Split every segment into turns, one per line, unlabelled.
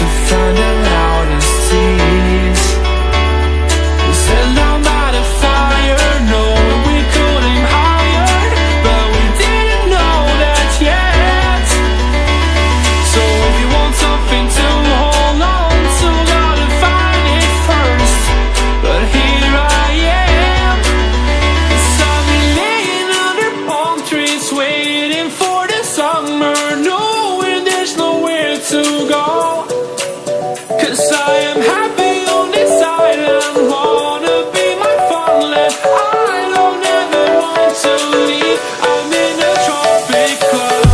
to find the loudest tease. We said down by the fire, knowing we could aim higher, but we didn't know that yet. So if you want something to hold on to, gotta find it first. But here I am, 'cause I've been laying under palm trees, waiting for the summer, knowing there's nowhere to go. 'Cause I am happy on this island, wanna be my farmland. I don't ever want to leave, I'm in a tropic club.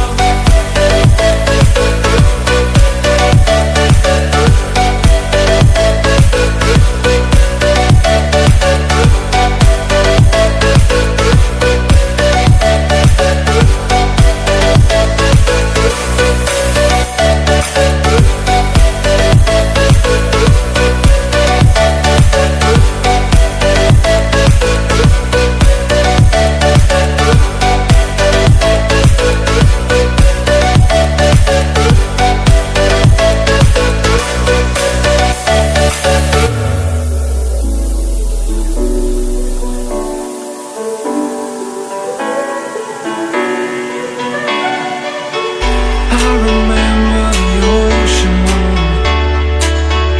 I remember the ocean moon,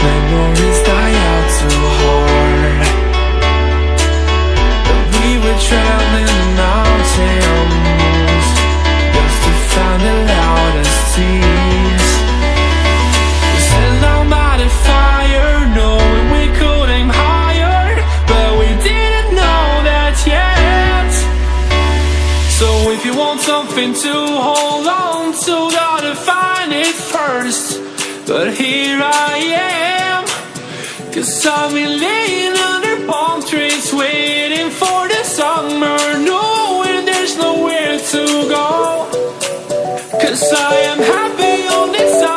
memories die out too hard. But we were traveling the mountains just to find the loudest tease. We sat down by the fire, knowing we could aim higher, but we didn't know that yet. So if you want something to hold on to, gotta find it first. But here I am, 'cause I've been laying under palm trees, waiting for the summer, knowing there's nowhere to go. 'Cause I am happy on this island.